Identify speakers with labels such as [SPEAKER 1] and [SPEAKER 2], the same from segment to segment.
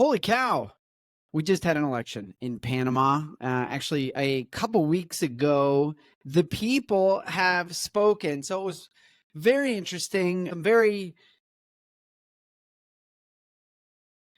[SPEAKER 1] Holy cow. We just had an election in Panama. Actually, a couple weeks ago, the people have spoken. So it was very interesting, very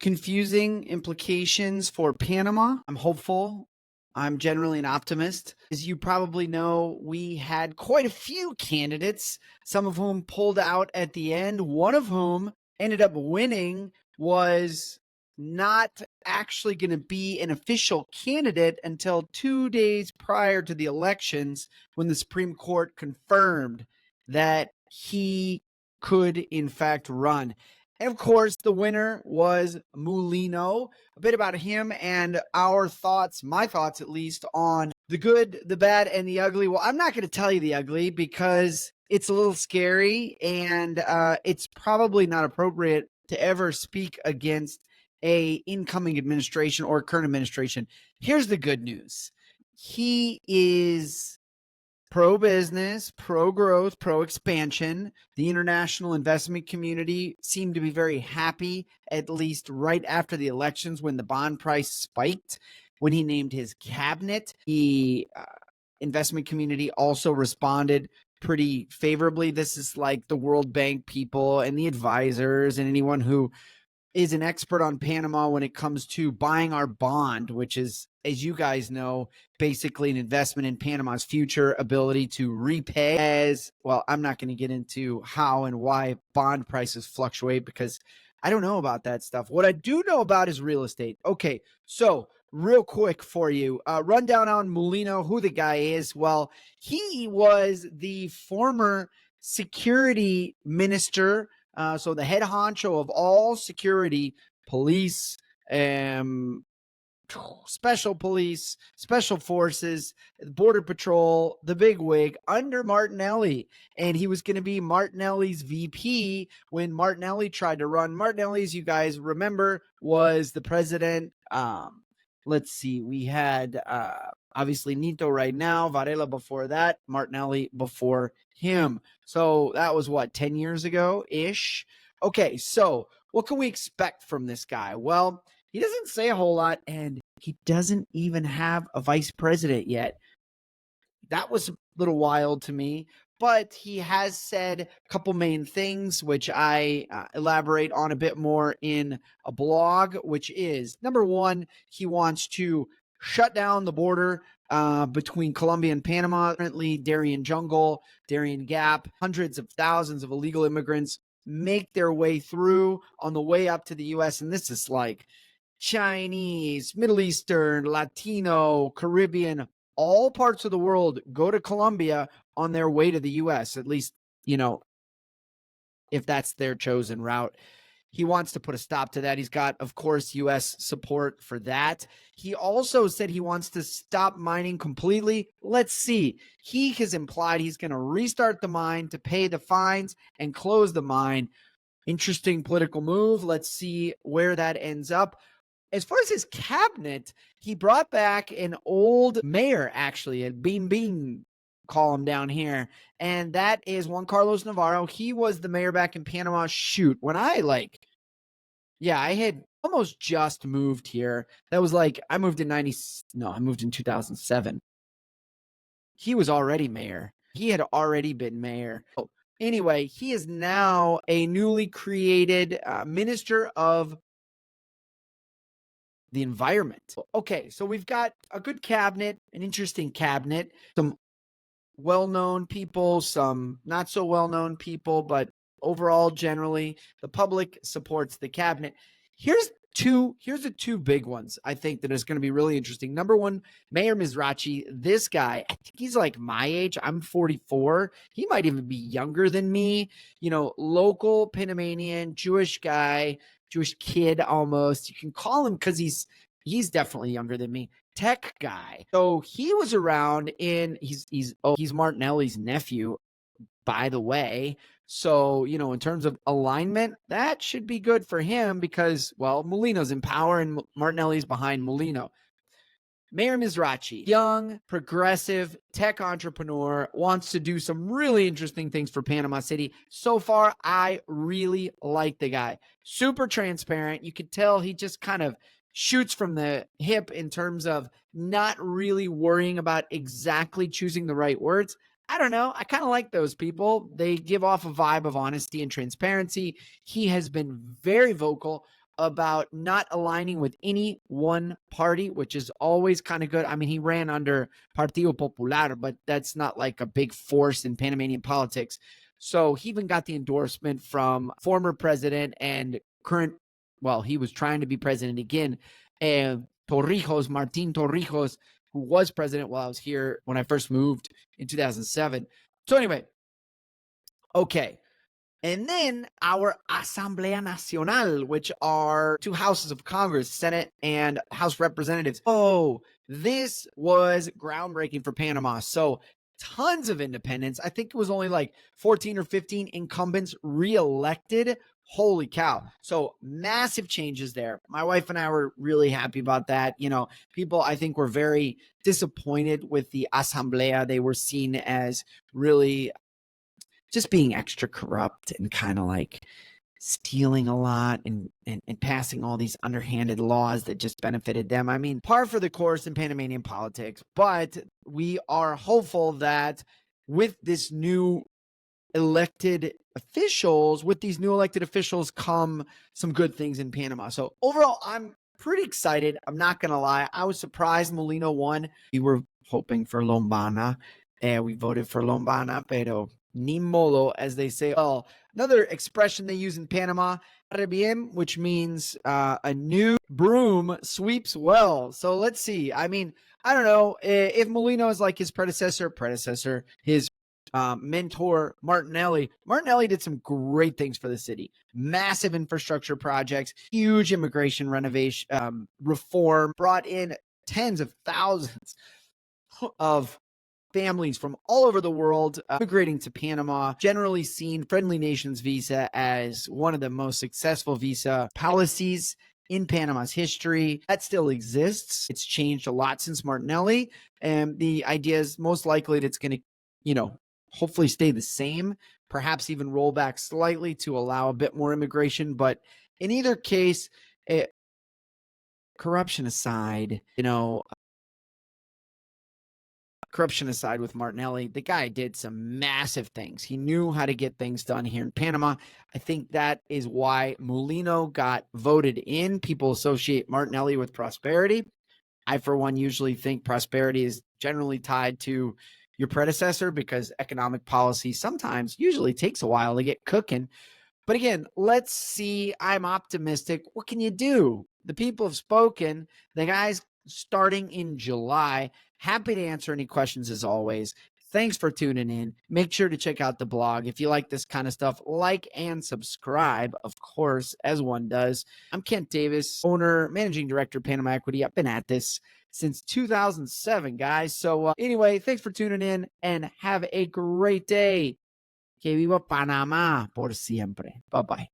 [SPEAKER 1] confusing implications for Panama. I'm hopeful. I'm generally an optimist. As you probably know, we had quite a few candidates, some of whom pulled out at the end. One of whom ended up winning was not actually going to be an official candidate until 2 days prior to the elections, when the Supreme Court confirmed that he could in fact run. And of course, the winner was Mulino. A bit about him and our thoughts, my thoughts at least, on the good, the bad, and the ugly. Well, I'm not going to tell you the ugly because it's a little scary, and it's probably not appropriate to ever speak against a incoming administration or current administration. Here's the good news. He is pro-business, pro-growth, pro-expansion. The international investment community seemed to be very happy, at least right after the elections when the bond price spiked. When he named his cabinet, the investment community also responded pretty favorably. This is like the World Bank people and the advisors and anyone who is an expert on Panama when it comes to buying our bond, which is, as you guys know, basically an investment in Panama's future ability to repay. As well, I'm not going to get into how and why bond prices fluctuate because I don't know about that stuff. What I do know about is real estate. Okay, so real quick for you, rundown on Mulino, who the guy is. Well, he was the former security minister, so the head honcho of all security, police, special police, special forces, border patrol, the big wig under Martinelli. And he was going to be Martinelli's VP when Martinelli tried to run. Martinelli, as you guys remember, was the president. Let's see, we had obviously Nito right now, Varela before that, Martinelli before him. So that was what, 10 years ago-ish? Okay, so what can we expect from this guy? Well, he doesn't say a whole lot, and he doesn't even have a vice president yet. That was a little wild to me, but he has said a couple main things, which I elaborate on a bit more in a blog, which is, number one, he wants to shut down the border between Colombia and Panama. Currently, Darien Jungle, Darien Gap, hundreds of thousands of illegal immigrants make their way through on the way up to the U.S., and this is like Chinese, Middle Eastern, Latino, Caribbean, all parts of the world go to Colombia on their way to the U.S., at least, if that's their chosen route. He wants to put a stop to that. He's got, of course, U.S. support for that. He also said he wants to stop mining completely. Let's see. He has implied he's going to restart the mine to pay the fines and close the mine. Interesting political move. Let's see where that ends up. As far as his cabinet, he brought back an old mayor, actually, a Bean call him down here, and that is Juan Carlos Navarro. He was the mayor back in Panama. Shoot, when I had almost just moved here. That was like, I moved in 2007. He was already mayor. He had already been mayor. Anyway, he is now a newly created minister of the environment. Okay, so we've got a good cabinet, an interesting cabinet, some well-known people, some not so well-known people, but overall, generally, the public supports the cabinet. Here's the two big ones I think that is going to be really interesting. Number one, Mayor Mizrachi. This guy, I think he's like my age. I'm 44. He might even be younger than me. Local Panamanian, Jewish guy, Jewish kid almost. You can call him because he's definitely younger than me. Tech guy. So he was around he's Martinelli's nephew, by the way. So, in terms of alignment, that should be good for him because, well, Molino's in power and Martinelli's behind Molino. Mayor Mizrachi, young, progressive tech entrepreneur, wants to do some really interesting things for Panama City. So far, I really like the guy. Super transparent. You could tell he just kind of shoots from the hip in terms of not really worrying about exactly choosing the right words. I don't know. I kind of like those people. They give off a vibe of honesty and transparency. He has been very vocal about not aligning with any one party, which is always kind of good. I mean, he ran under Partido Popular, but that's not like a big force in Panamanian politics. So he even got the endorsement from former president and current, well, he was trying to be president again, Torrijos, Martin Torrijos, who was president while I was here when I first moved in 2007. So anyway, okay. And then our Asamblea Nacional, which are two houses of Congress, Senate and House Representatives. Oh, this was groundbreaking for Panama. So tons of independents. I think it was only like 14 or 15 incumbents reelected. Holy cow. So massive changes there. My wife and I were really happy about that. You know, people I think were very disappointed with the Asamblea. They were seen as really just being extra corrupt and kind of like stealing a lot and passing all these underhanded laws that just benefited them. I mean, par for the course in Panamanian politics, but we are hopeful that with this new elected officials, with these new elected officials come some good things in Panama. So overall, I'm pretty excited. I'm not going to lie. I was surprised Molino won. We were hoping for Lombana and we voted for Lombana, pero ni modo, as they say. Oh, another expression they use in Panama, bien, which means a new broom sweeps well. So let's see. I mean, I don't know if Molino is like his predecessor, his mentor Martinelli. Martinelli did some great things for the city. Massive infrastructure projects, huge immigration renovation, reform, brought in tens of thousands of families from all over the world immigrating to Panama, generally seen Friendly Nations visa as one of the most successful visa policies in Panama's history. That still exists. It's changed a lot since Martinelli. And the idea is most likely that it's going to, hopefully stay the same, perhaps even roll back slightly to allow a bit more immigration. But in either case, corruption aside, with Martinelli, the guy did some massive things. He knew how to get things done here in Panama. I think that is why Molino got voted in. People associate Martinelli with prosperity. I, for one, usually think prosperity is generally tied to your predecessor because economic policy sometimes usually takes a while to get cooking. But again, let's see. I'm optimistic. What can you do? The people have spoken. The guy's starting in July. Happy to answer any questions as always. Thanks for tuning in. Make sure to check out the blog. If you like this kind of stuff, like and subscribe, of course, as one does. I'm Kent Davis, owner, managing director, Panama Equity. I've been at this since 2007, guys. So anyway, thanks for tuning in and have a great day. Que viva Panamá por siempre. Bye-bye.